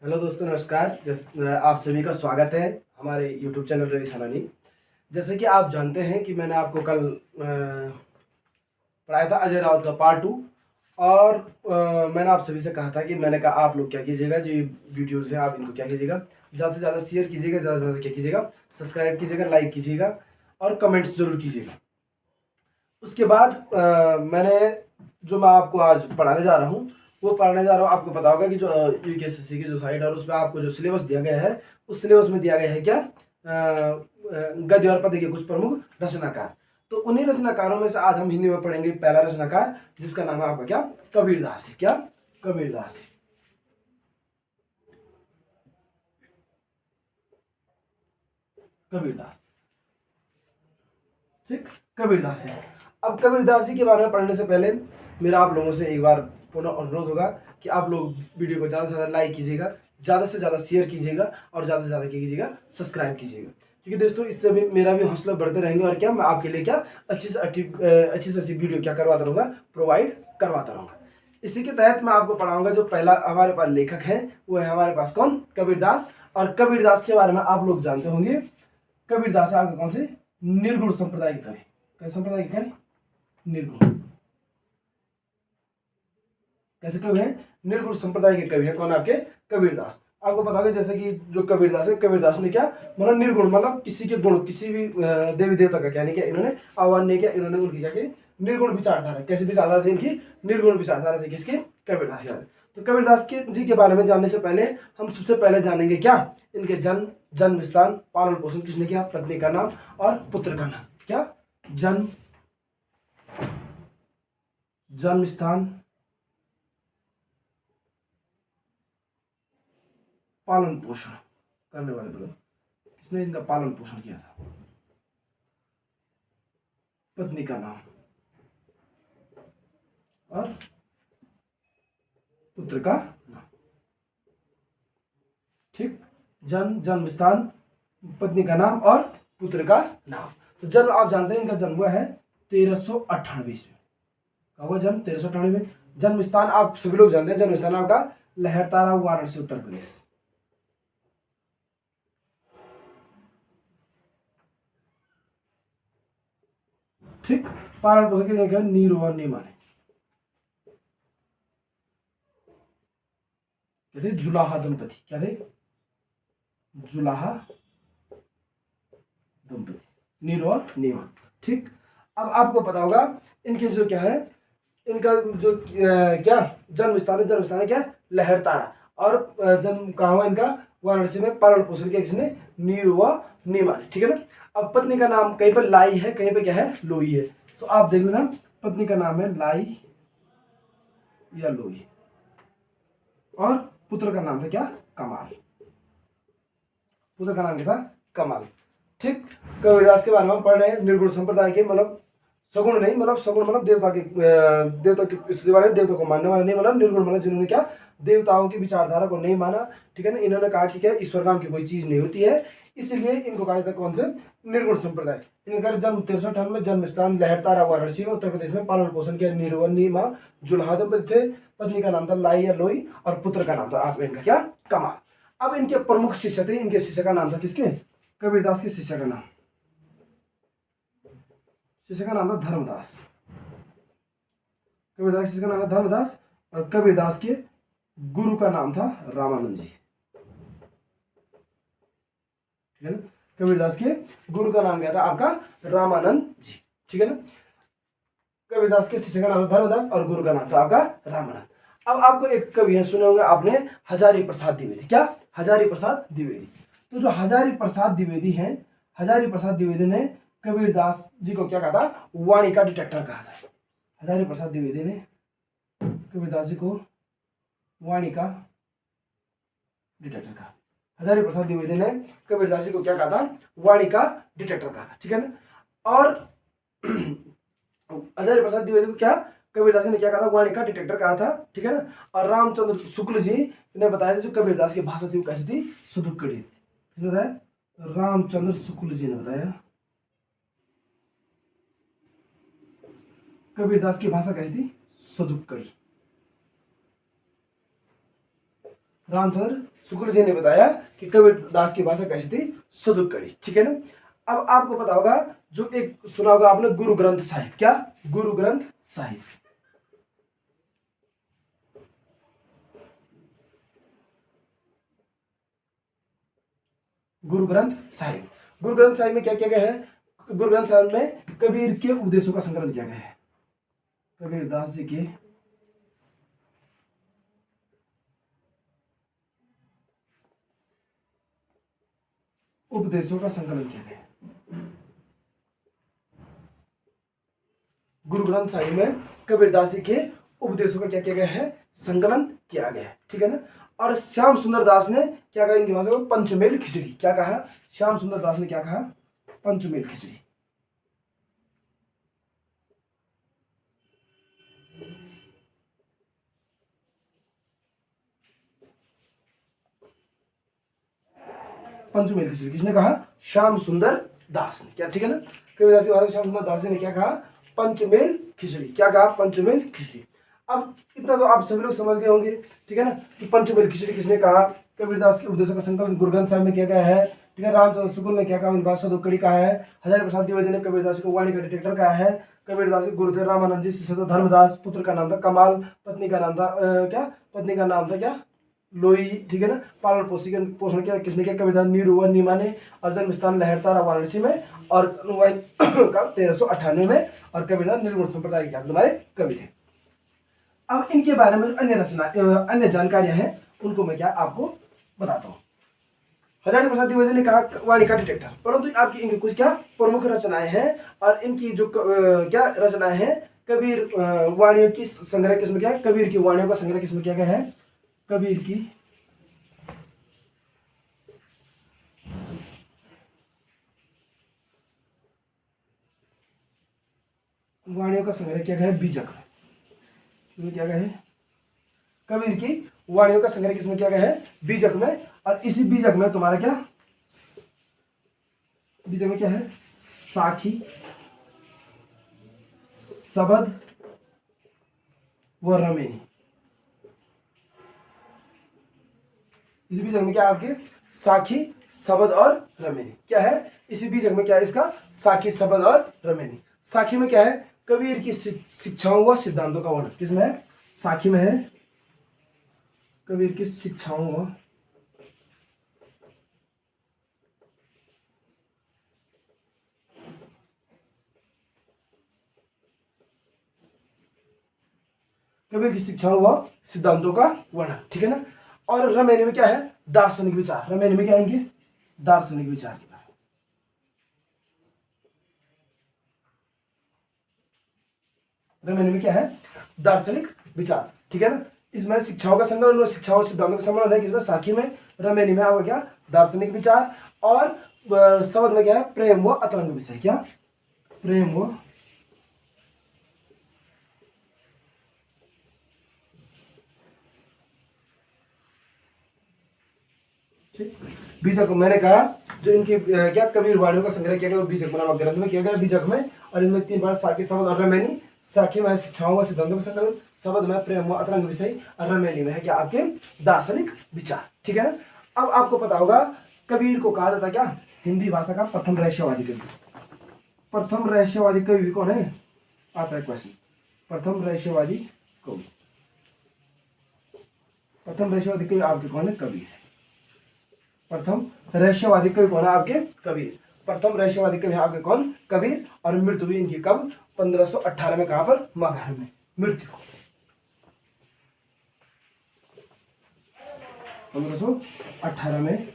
Hello दोस्तों, नमस्कार। आप सभी का स्वागत है हमारे यूट्यूब चैनल रवि सनानी। जैसे कि आप जानते हैं कि मैंने आपको कल पढ़ाया था अजय राउत का पार्ट 2। और मैंने आप सभी से कहा था कि मैंने कहा आप लोग क्या कीजिएगा, जो वीडियोज़ हैं आप इनको क्या कीजिएगा, ज़्यादा से ज़्यादा शेयर कीजिएगा, ज़्यादा से ज़्यादा क्या कीजिएगा, सब्सक्राइब कीजिएगा, लाइक कीजिएगा और कमेंट्स ज़रूर कीजिएगा। उसके बाद मैंने जो मैं आपको आज पढ़ाने जा रहा हूँ वो पढ़ने जा रहा हूँ। आपको पता होगा कि जो यूकेएसएससी की जो साइट है और उसमें आपको जो सिलेबस दिया गया है, उस सिलेबस में दिया गया है क्या, गद्य और पद्य के कुछ प्रमुख रचनाकार। तो उन्हीं रचनाकारों में से आज हम हिंदी में पढ़ेंगे पहला रचनाकार, जिसका नाम है आपका क्या, कबीरदास। क्या, कबीरदास। कबीरदास, ठीक, कबीरदास है। अब कबीरदास जी के बारे में पढ़ने से पहले मेरा आप लोगों से एक बार पुनः अनुरोध होगा कि आप लोग वीडियो को ज़्यादा से ज़्यादा लाइक कीजिएगा, ज़्यादा से ज़्यादा शेयर कीजिएगा और ज़्यादा से ज़्यादा क्या कीजिएगा, सब्सक्राइब कीजिएगा। क्योंकि दोस्तों इससे भी मेरा भी हौसला बढ़ते रहेंगे और क्या, मैं आपके लिए क्या अच्छी से अच्छी वीडियो क्या करवाता रहूँगा, प्रोवाइड करवाता रहूँगा। इसी के तहत मैं आपको पढ़ाऊंगा। जो पहला हमारे पास लेखक है वो है हमारे पास कौन, कबीरदास। और कबीरदास के बारे में आप लोग जानते होंगे, कबीरदास आपके कौन से, निर्गुण संप्रदाय के कवि। कैसे संप्रदाय के कवि, निर्गुण। कैसे कवि हैं, निर्गुण संप्रदाय के कवि हैं कौन, आपके कबीरदास। आपको पता होगा जैसे कि जो कबीरदास है, कबीरदास ने क्या मतलब निर्गुण, मतलब किसी के गुण, किसी भी देवी देवता का क्या नहीं किया इन्होंने, आह्वान नहीं किया इन्होंने, उनकी क्या की, निर्गुण विचारधारा। कैसी विचारधारा थी इनकी, निर्गुण विचारधारा थी किसकी, कबीरदास की। तो कबीरदास के जी के बारे में जानने से पहले हम सबसे पहले जानेंगे क्या, इनके जन्म, जन्म स्थान, पालन पोषण किसने किया, पत्नी का नाम और पुत्र का नाम। क्या, जन्म, जन्म स्थान, पालन पोषण करने वाले लोग, किसने इनका पालन पोषण किया था, पत्नी का नाम और पुत्र का नाम। ठीक, जन्म, जन्म स्थान, पत्नी का नाम और पुत्र का नाम। तो जन्म आप जानते हैं, इनका जन्म हुआ है 1398 ईस्वी। कब हुआ जन्म, 1398 में। जन्म स्थान आप सभी लोग जानते हैं, जन्म स्थान आपका लहरतारा, वाराणसी, उत्तर प्रदेश। ठीक, पालन पोषण के क्या, नीरू और नीमा ने, क्या थे, जुलाहा दंपति। क्या थे, जुलाहा दंपति, नीरू और नीमा। ठीक, अब आपको पता होगा इनके जो क्या है, इनका जो क्या जन्म स्थान है, जन्म स्थान है क्या, लहरतारा। और जन्म कहाँ हुआ इनका, वाराणसी में। पालन पोषण किया किसने, नीरू व नीमा ने। ठीक है ना। अब पत्नी का नाम कहीं पर लाई है, कहीं पर क्या है, लोई है। तो आप देख लेना, पत्नी का नाम है लाई या लोई और पुत्र का नाम था क्या, कमाल। पुत्र का नाम क्या था, कमाल। ठीक, कबीरदास के बारे में पढ़ रहे हैं। निर्गुण संप्रदाय के, मतलब सगुण नहीं, मतलब सगुण मतलब देवता के, देवता की स्तुति वाले, देवता को मानने वाले नहीं। मतलब निर्गुण मतलब जिन्होंने क्या, देवताओं की विचारधारा को नहीं माना। ठीक है ना। इन्होंने कहा कि क्या ईश्वर नाम की कोई चीज नहीं होती है, इसलिए इनको कहा जाता है कौन से, निर्गुण संप्रदाय। इनका जन्म 1398 में, जन्म स्थान लहरतारा, वाराणसी में, उत्तर प्रदेश में। पालन पोषण किया नीरवनी माँ, जुल्हा दंपति थे। पत्नी का नाम था लाई या लोई और पुत्र का नाम था आप इनका क्या, कमाल। अब इनके प्रमुख शिष्य थे, इनके शिष्य का नाम था किसके, कबीरदास के शिष्य का नाम, शिष्य का नाम था धर्मदास। कबीरदास के शिष्य का नाम था धर्मदास और कबीरदास के गुरु का नाम था रामानंद जी। ठीक है ना। कबीरदास के गुरु का नाम क्या था आपका, रामानंद जी। ठीक है ना। कबीरदास के शिष्य का नाम था धर्मदास और गुरु का नाम था आपका रामानंद। अब आपको एक कवि है, सुने होंगे आपने, हजारी प्रसाद द्विवेदी। क्या, हजारी प्रसाद द्विवेदी। तो जो हजारी प्रसाद द्विवेदी हैं, हजारी प्रसाद द्विवेदी ने कबीरदास जी को क्या कहा था, वाणी का डिटेक्टर कहा था। हजारी प्रसाद द्विवेदी ने कबीरदास जी को वाणी का डिटेक्टर कहा। हजारी प्रसाद द्विवेदी ने कबीरदास जी को क्या कहा था, वाणी का डिटेक्टर कहा था। ठीक है ना। और हजारी प्रसाद द्विवेदी को क्या, कबीरदास ने क्या कहा था, वाणी का डिटेक्टर कहा था। ठीक है ना। और रामचंद्र शुक्ल जी ने बताया था जो कबीरदास की भाषा थी वो कैसी थी, सुदुक्कड़ी थी। किसने बताया, रामचंद्र शुक्ल जी ने बताया कबीरदास की भाषा कैसी थी, सुदुक्कड़ी। रामचंद्र शुक्ल जी ने बताया कि कबीरदास की भाषा कैसी थी, शुद्ध कड़ी। ठीक है ना। अब आपको पता होगा जो एक सुना होगा आपने गुरु ग्रंथ साहिब, क्या गुरु ग्रंथ साहिब, गुरु ग्रंथ साहिब। गुरु ग्रंथ साहिब में क्या क्या गया है? गुरु ग्रंथ साहिब में कबीर के उपदेशों का संकलन किया गया है, कबीरदास जी के उपदेशों का संकलन किया गया है। गुरु ग्रंथ साहिब में कबीरदास जी के उपदेशों का क्या किया गया है? संकलन किया गया है। ठीक है ना। और श्याम सुंदर दास ने क्या कहा इनकी भाषा में? पंचमेल खिचड़ी। क्या कहा श्याम सुंदर दास ने? क्या कहा? पंचमेल खिचड़ी। पंचमेल खिचड़ी किसने कहा? श्याम सुंदर दास ने। क्या ठीक है ना। कबीरदास की भाषा श्याम सुंदर दास ने क्या कहा? पंचमेल खिचड़ी। क्या कहा? पंचमेल खिचड़ी। अब इतना तो आप सभी लोग समझ गए होंगे। ठीक है ना कि पंचमेल खिचड़ी किसने कहा? कबीरदास के उपदेशों का संकलन गुरु ग्रंथ साहिब में किया गया है। ठीक है। रामचंद्र शुक्ल ने क्या कहा? भाषा दो कड़ी कहा है। हजारी प्रसाद द्विवेदी ने कबीरदास को वाणी का डिटेक्टर कहा है। कबीरदास के गुरु थे रामानंद जी, शिष्य था धर्मदास, पुत्र का नाम था कमाल, पत्नी का नाम था पत्नी का नाम था क्या? लोई। ठीक है ना। पालन पोषण किया किसने किया? कबीरदास नीरू व नीमा ने। और जन्म स्थान लहरतारा वाराणसी में और अनुवाद का 1398 में। और कबीरदास निर्गुण संप्रदाय के तुम्हारे कवि थे। अब इनके बारे में अन्य रचना अन्य जानकारियां हैं उनको मैं क्या आपको बताता हूँ। हजारी प्रसाद द्विवेदी ने कहा वाणी का डिटेक्टर, परंतु आपकी इनकी कुछ क्या प्रमुख रचनाएं हैं। और इनकी जो क्या रचनाएं हैं? कबीर वाणियों की संग्रह किसमें क्या है? कबीर की वाणियों का संग्रह किसमें किया गया है? कबीर की वाणियों का संग्रह किया गया है बीजक में। क्या गया है? कबीर की वाणियों का संग्रह किसमें किया गया है? बीजक में। और इसी बीजक में तुम्हारा क्या? बीजक में क्या है? साखी, सबद व रमेनी। इसी बीजक में क्या आपके? साखी, सबद और रमेनी। क्या है इसी बीजक में? क्या है इसका? साखी, सबद और रमेनी। साखी में क्या है? कबीर की शिक्षाओं व सिद्धांतों का वर्णन। किसमें है? साखी में है कबीर की शिक्षाओं व कबीर की शिक्षाओं व सिद्धांतों का वर्णन। ठीक है ना। और रमेनी में क्या है? दार्शनिक विचार। रमेनी में क्या है? दार्शनिक विचार के बारे में। रमेनी में क्या है? दार्शनिक विचार। ठीक है ना। इसमें शिक्षाओं का संकलन और शिक्षाओं सिद्धांतों का सम्मेलन है। किसमें? साखी में। रमेनी में आपका क्या? दार्शनिक विचार। और सबद में क्या है? प्रेम व अतरंग विषय। क्या? प्रेम व बीजक। मैंने कहा जो इनकी क्या कबीर वाणियों का संग्रह किया गया वो बीजक नामक ग्रंथ में किया गया, बीजक में। और इनमें 3 बार साखी, सबद और रमेनी। साखी में शिक्षाओं व सिद्धांतों का संकलन, सबद में प्रेम व अतरंग विषय, और रमेनी में है क्या? आपके दार्शनिक विचार। ठीक है ना। अब आपको पता होगा कबीर को कहा जाता क्या? हिंदी भाषा का प्रथम रहस्यवादी कवि। प्रथम रहस्यवादी कवि कौन है? आता है क्वेश्चन। प्रथम रहस्यवादी कवि, प्रथम रहस्यवादी कवि आपके कौन है? कबीर। प्रथम रहस्यवादी कवि कौन है आपके? कबीर। प्रथम रहस्यवादी कवि आपके कौन? कबीर। और मृत्यु हुई इनकी कब? 1518 में। कहां पर? मगहर में मृत्यु। 1518 में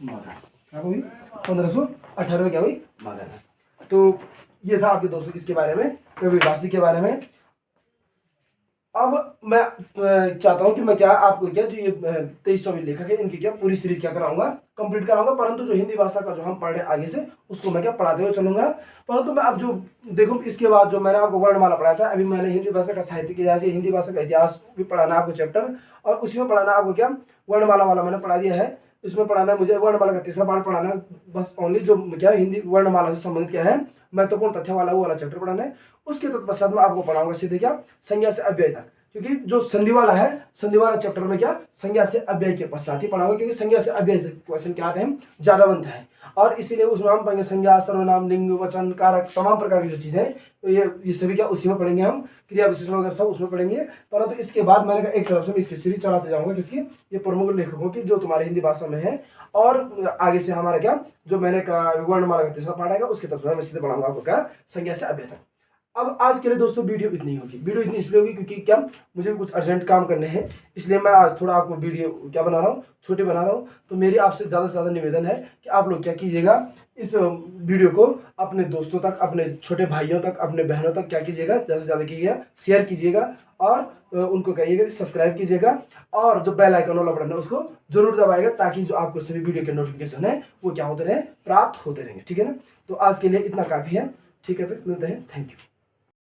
मगहर। क्या हुई? 1518 में क्या हुई? मगहर। तो ये था आपके दोस्तों किसके बारे में? कबीरदास जी के बारे में। अब मैं चाहता हूं कि मैं क्या आपको क्या जो ये 23-24 लेखक है इनकी क्या पूरी सीरीज क्या कराऊंगा? कंप्लीट कराऊंगा। परंतु जो हिंदी भाषा का जो हम पढ़ रहे आगे से उसको मैं क्या पढ़ाते हुए चलूंगा। परंतु मैं अब जो देखो इसके बाद जो मैंने आपको वर्णमाला पढ़ाया था, अभी मैंने हिंदी भाषा का साहित्यिक इतिहास, हिंदी भाषा का इतिहास भी पढ़ाना आपको चैप्टर, और उसी में पढ़ाना आपको क्या वर्णमाला वाला मैंने पढ़ा दिया है। इसमें पढ़ाना मुझे वर्णमाला का तीसरा पार्ट पढ़ाना है। बस ओनली जो क्या हिंदी वर्णमाला से संबंधित क्या है महत्वपूर्ण तथ्य वाला वो वाला चैप्टर पढ़ाना है। उसके तत्पश्चात मैं आपको पढ़ाऊंगा सीधे क्या संज्ञा से अव्यय तक। क्योंकि जो संधि वाला है, संधि वाला चैप्टर में क्या संज्ञा से अव्यय के पश्चात ही पढ़ाऊंगा, क्योंकि संज्ञा से अव्यय क्वेश्चन क्या आते हैं, ज्यादा बनते हैं। और इसीलिए उसमें हम पढ़ेंगे संज्ञा, सर्वनाम, लिंग, वचन, कारक, तमाम प्रकार की जो चीजें हैं, तो ये सभी क्या उसी में पढ़ेंगे हम, क्रिया विशेषण वगैरह सब उसमें पढ़ेंगे। परंतु इसके बाद मैंने कहा एक तरफ से मैं इसकी सीरीज चलाते जाऊंगा, किसकी, ये प्रमुख लेखकों की जो तुम्हारी हिंदी भाषा में है। और आगे से हमारा क्या, जो मैंने कहा वर्णमाला का तीसरा पाठ आएगा, उसके तरफ मैं सीधे पढ़ाऊंगा आपको क्या, संज्ञा से अव्यय तक। अब आज के लिए दोस्तों वीडियो इतनी होगी, वीडियो इतनी इसलिए होगी क्योंकि क्या मुझे भी कुछ अर्जेंट काम करने हैं, इसलिए मैं आज थोड़ा आपको वीडियो क्या बना रहा हूँ, छोटे बना रहा हूँ। तो मेरी आपसे ज़्यादा से ज़्यादा निवेदन है कि आप लोग क्या कीजिएगा, इस वीडियो को अपने दोस्तों तक, अपने छोटे भाइयों तक, अपने बहनों तक क्या कीजिएगा, ज़्यादा से ज़्यादा कीजिएगा, शेयर कीजिएगा और उनको कहिएगा सब्सक्राइब कीजिएगा, और जो बेल आइकन वाला बटन है उसको जरूर दबाएगा, ताकि जो आपको सभी वीडियो के नोटिफिकेशन है वो क्या होते रहे, प्राप्त होते रहेंगे। ठीक है ना, तो आज के लिए इतना काफ़ी है। ठीक है, फिर मिलते हैं, थैंक यू।